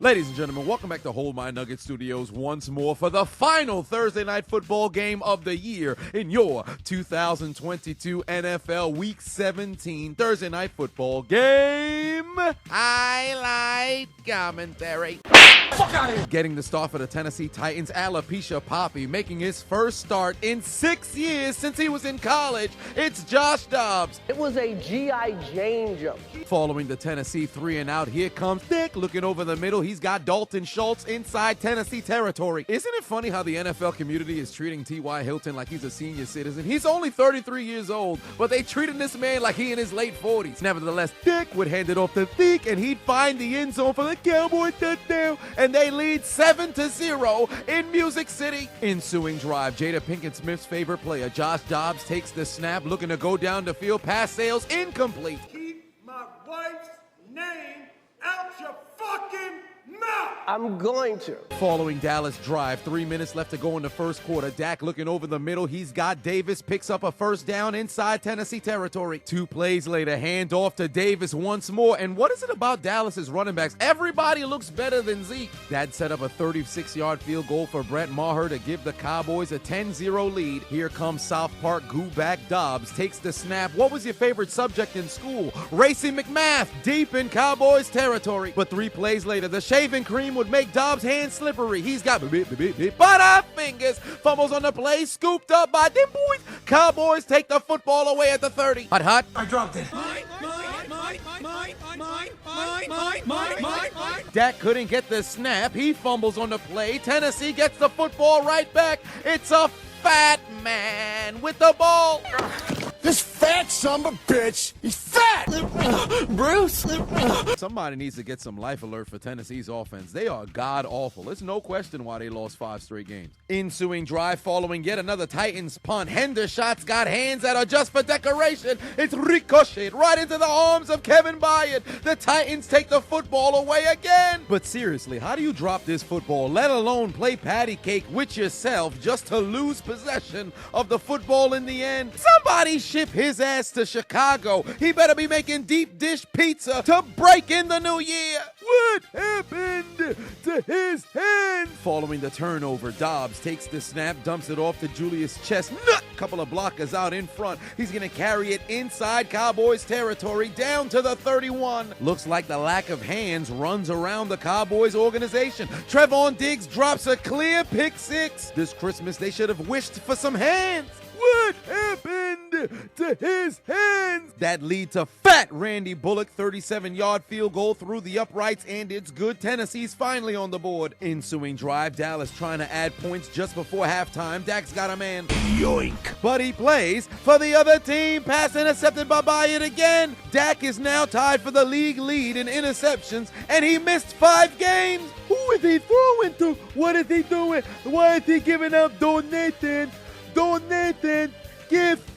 Ladies and gentlemen, welcome back to Hold My Nugget Studios once more for the final Thursday night football game of the year in your 2022 NFL Week 17 Thursday night football game. Highlight commentary. Fuck out of here. Getting the start for the Tennessee Titans, Alopecia Poppy making his first start in 6 years since he was in college. It's Josh Dobbs. It was a G.I. Jane jump. Following the Tennessee 3-and-out, here comes Dick looking over the middle. He's got Dalton Schultz inside Tennessee territory. Isn't it funny how the NFL community is treating T.Y. Hilton like he's a senior citizen? He's only 33 years old, but they treating this man like he in his late 40s. Nevertheless, Dick would hand it off to Zeke, and he'd find the end zone for the Cowboys touchdown, and they lead 7-0 in Music City. Ensuing drive, Jada Pinkett Smith's favorite player, Josh Dobbs, takes the snap, looking to go down the field. Pass sails incomplete. Keep my wife's name out your fucking mouth! I'm going to. Following Dallas drive, 3 minutes left to go in the first quarter. Dak looking over the middle. He's got Davis, picks up a first down inside Tennessee territory. 2 plays later, hand off to Davis once more. And what is it about Dallas's running backs? Everybody looks better than Zeke. That set up a 36-yard field goal for Brett Maher to give the Cowboys a 10-0 lead. Here comes South Park gooback Dobbs, takes the snap. What was your favorite subject in school? Racing McMath, deep in Cowboys territory. But 3 plays later, the shaving cream would make Dobbs' hands slippery. He's got butter fingers. Fumbles on the play, scooped up by them boys. Cowboys take the football away at the 30. Hot. I dropped it. Dak couldn't get the snap. He fumbles on the play. Tennessee gets the football right back. It's a fat man with the ball. This fat son of a bitch, he's fat! Bruce! Somebody needs to get some life alert for Tennessee's offense. They are god-awful. There's no question why they lost 5 straight games. Ensuing drive following yet another Titans punt. Hendershot's got hands that are just for decoration. It's ricocheted right into the arms of Kevin Byard. The Titans take the football away again. But seriously, how do you drop this football, let alone play patty cake with yourself just to lose possession of the football in the end? Somebody ship his ass to Chicago. He better be making deep dish pizza to break in the new year. What happened to his hand? Following the turnover, Dobbs takes the snap, dumps it off to Julius Chestnut. Couple of blockers out in front. He's going to carry it inside Cowboys territory down to the 31. Looks like the lack of hands runs around the Cowboys organization. Trevon Diggs drops a clear pick 6. This Christmas, they should have wished for some hands. What happened to his hands? That lead to fat Randy Bullock 37-yard field goal through the uprights, and it's good. Tennessee's finally on the board. Ensuing drive, Dallas trying to add points just before halftime. Dak's got a man. Yoink! But he plays for the other team. Pass intercepted by Byard again. Dak is now tied for the league lead in interceptions, and he missed 5 games. Who is he throwing to? What is he doing? Why is he giving up donating? Gift.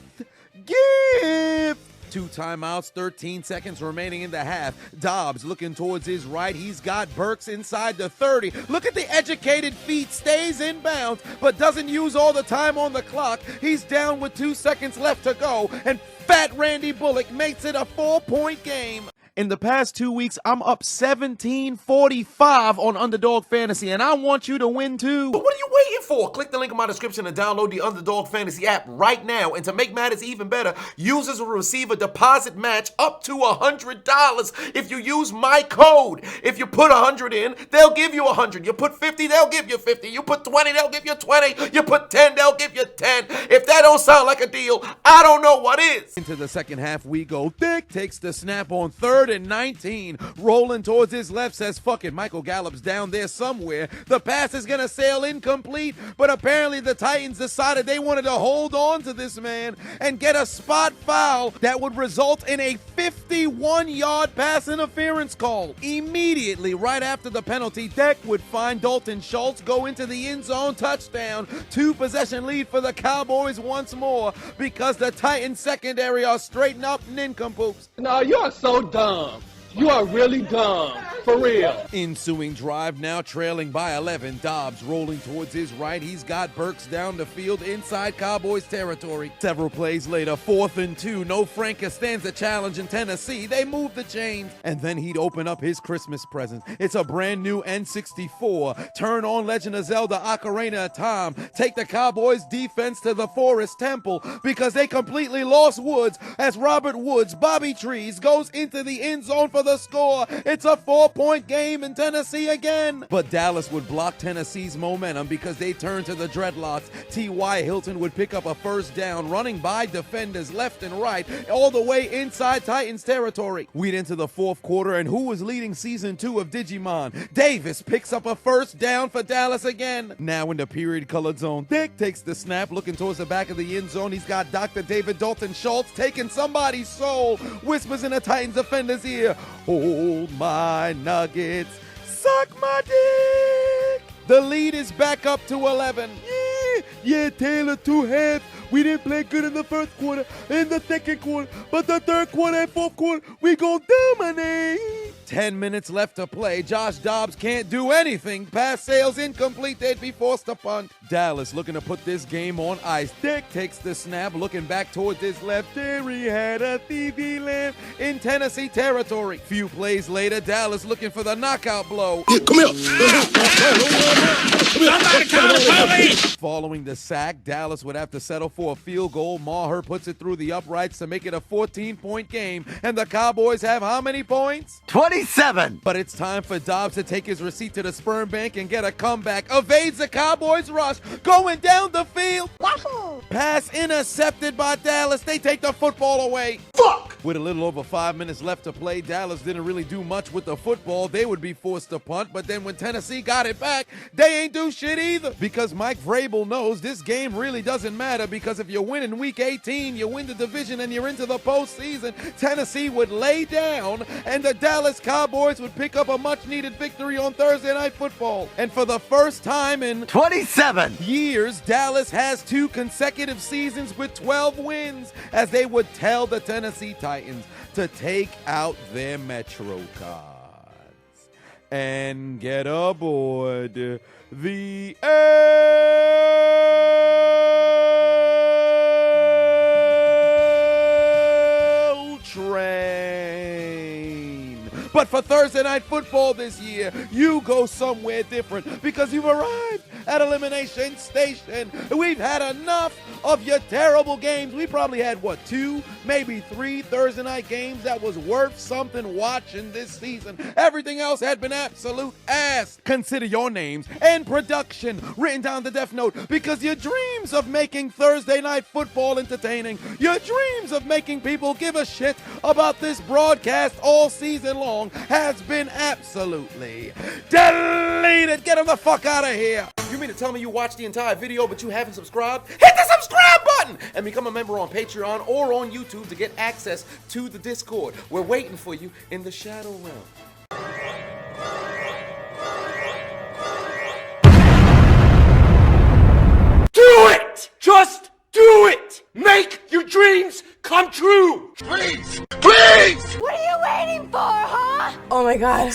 2 timeouts, 13 seconds remaining in the half. Dobbs looking towards his right. He's got Burks inside the 30. Look at the educated feet. Stays in bounds, but doesn't use all the time on the clock. He's down with 2 seconds left to go, and fat Randy Bullock makes it a 4-point game. In the past 2 weeks, I'm up 17-45 on Underdog Fantasy, and I want you to win too. But what are you waiting for? Click the link in my description and download the Underdog Fantasy app right now. And to make matters even better, users will receive a deposit match up to $100 if you use my code. If you put 100 in, they'll give you 100. You put 50, they'll give you 50. You put 20, they'll give you 20. You put 10, they'll give you 10. If that don't sound like a deal, I don't know what is. Into the second half we go. Dick takes the snap on 3rd and 19. Rolling towards his left, says, fuck it. Michael Gallup's down there somewhere. The pass is going to sail incomplete, but apparently the Titans decided they wanted to hold on to this man and get a spot foul that would result in a 51-yard pass interference call. Immediately, right after the penalty, Dak would find Dalton Schultz, go into the end zone, touchdown. 2-possession lead for the Cowboys once more because the Titans secondary are straighten up nincompoops. No, you're so dumb. You are really dumb. For real. Ensuing drive, now trailing by 11. Dobbs rolling towards his right. He's got Burks down the field inside Cowboys territory. Several plays later, 4th and 2. No Franca stands a challenge in Tennessee. They move the chains. And then he'd open up his Christmas present. It's a brand new N64. Turn on Legend of Zelda Ocarina of Time. Take the Cowboys defense to the Forest Temple because they completely lost Woods as Robert Woods, Bobby Trees, goes into the end zone for the score. It's a 4-point game in Tennessee again. But Dallas would block Tennessee's momentum because they turned to the dreadlocks. T.Y. Hilton would pick up a first down running by defenders left and right all the way inside Titans territory. We'd into the 4th quarter, and who was leading season 2 of Digimon? Davis picks up a first down for Dallas again. Now in the period colored zone, Dick takes the snap looking towards the back of the end zone. He's got Dr. David Dalton Schultz taking somebody's soul. Whispers in the Titans defender's ear, hold my nuggets, suck my dick. The lead is back up to 11. Yeah, Taylor, 2 halves. We didn't play good in the first quarter, in the second quarter, but the third quarter and fourth quarter, we gon' dominate. 10 minutes left to play. Josh Dobbs can't do anything. Pass sails incomplete. They'd be forced to punt. Dallas looking to put this game on ice. Dick takes the snap, looking back towards his left. Terry had a TV lamp in Tennessee territory. Few plays later, Dallas looking for the knockout blow. Come here. Somebody call the police. Following the sack, Dallas would have to settle for a field goal. Maher puts it through the uprights to make it a 14-point game. And the Cowboys have how many points? 27. But it's time for Dobbs to take his receipt to the sperm bank and get a comeback. Evades the Cowboys rush, going down the field. Wahoo! Pass intercepted by Dallas. They take the football away. Fuck! With a little over 5 minutes left to play, Dallas didn't really do much with the football. They would be forced to punt, but then when Tennessee got it back, they ain't do shit either. Because Mike Vrabel knows this game really doesn't matter, because if you win in Week 18, you win the division and you're into the postseason. Tennessee would lay down, and the Dallas Cowboys would pick up a much-needed victory on Thursday Night Football. And for the first time in 27 years, Dallas has 2 consecutive seasons with 12 wins, as they would tell the Tennessee Titans to take out their Metro cards and get aboard the L train. But for Thursday Night Football this year, you go somewhere different because you've arrived at Elimination Station. We've had enough of your terrible games. We probably had, 2, maybe 3 Thursday night games that was worth something watching this season. Everything else had been absolute ass. Consider your names and production written down the Death Note, because your dreams of making Thursday Night Football entertaining, your dreams of making people give a shit about this broadcast all season long has been absolutely deleted. Get them the fuck out of here. You mean to tell me you watched the entire video but you haven't subscribed? Hit the subscribe button and become a member on Patreon or on YouTube to get access to the Discord. We're waiting for you in the Shadow Realm. Do it! Just do it! Make your dreams come true! Please! Please! What are you waiting for, huh? Oh my god.